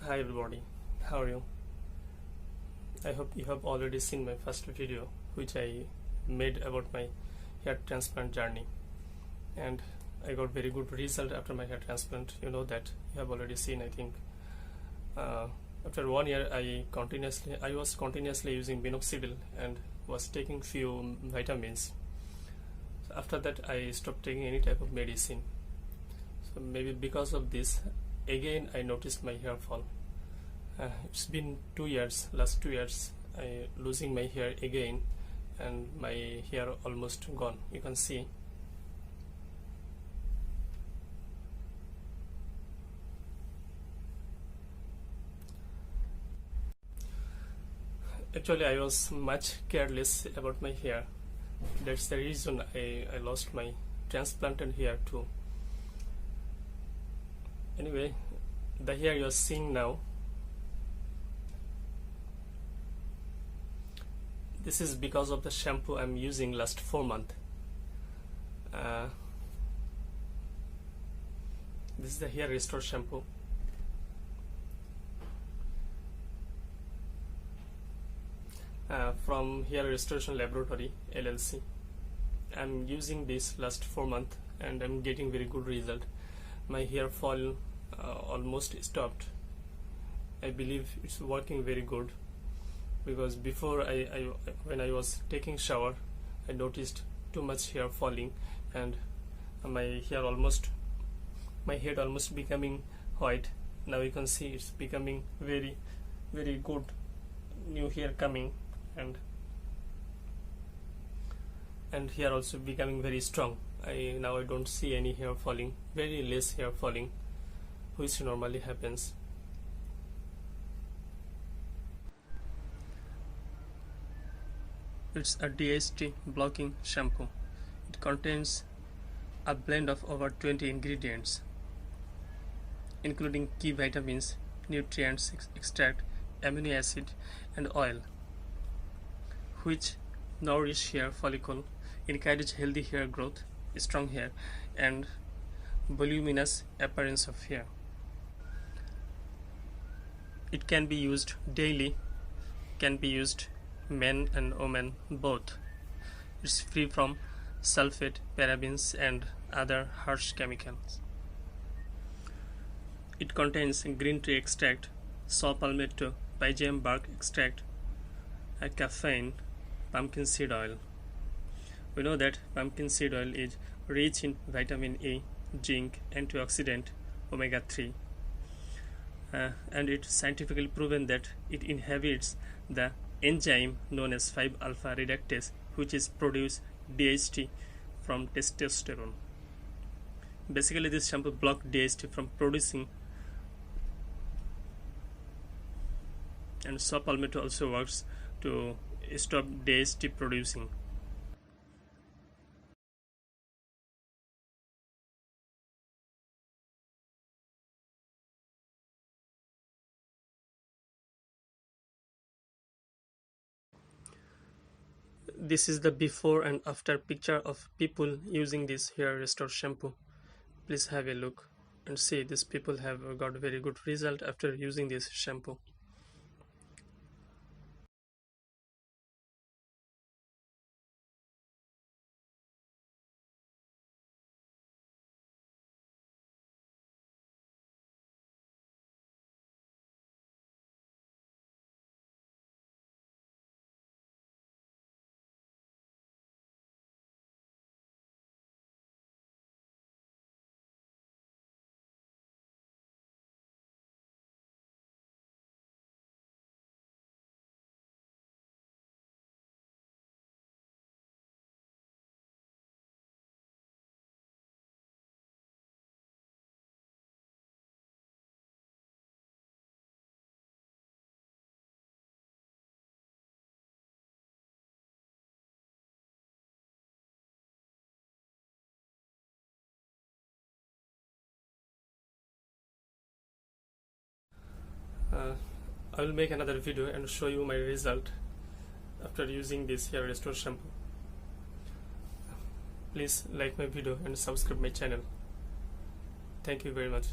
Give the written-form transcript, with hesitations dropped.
Hi everybody, how are you? I hope you have already seen my first video which I made about my hair transplant journey, and I got very good result after my hair transplant. You know that you have already seen, I think. After 1 year I was continuously using minoxidil and was taking few vitamins. So after that I stopped taking any type of medicine. So maybe because of this again I noticed my hair fall. It's been 2 years, last 2 years I losing my hair again, and my hair almost gone. You can see. Actually I was much careless about my hair. That's the reason I lost my transplanted hair too. Anyway, the hair you're seeing now, this is because of the shampoo I'm using last 4 months. This is the Hair Restore Shampoo. From Hair Restoration Laboratory LLC. I'm using this last 4 months and I'm getting very good result. My hair fall almost stopped. I believe it's working very good, because before when I was taking shower I noticed too much hair falling, and my head almost becoming white. Now you can see it's becoming very good new hair coming, and hair also becoming very strong. Now I don't see any hair falling, very less hair falling, which normally happens. It's a DHT blocking shampoo. It contains a blend of over 20 ingredients, including key vitamins, nutrients, extract, amino acid, and oil, which nourish hair follicle, encourage healthy hair growth, strong hair, and voluminous appearance of hair. It can be used daily, can be used men and women both. It's free from sulfate, parabens, and other harsh chemicals. It contains green tea extract, saw palmetto, Pygeum bark extract, caffeine, pumpkin seed oil. We know that pumpkin seed oil is rich in vitamin E, zinc, antioxidant, omega-3, and it's scientifically proven that it inhibits the enzyme known as 5-alpha reductase, which is produce DHT from testosterone. Basically this shampoo blocks DHT from producing, and saw palmetto also works to stop DHT producing. This is the before and after picture of people using this Hair Restore shampoo. Please have a look and see these people have got very good result after using this shampoo. I will make another video and show you my result after using this Hair Restore shampoo. Please like my video and subscribe my channel. Thank you very much.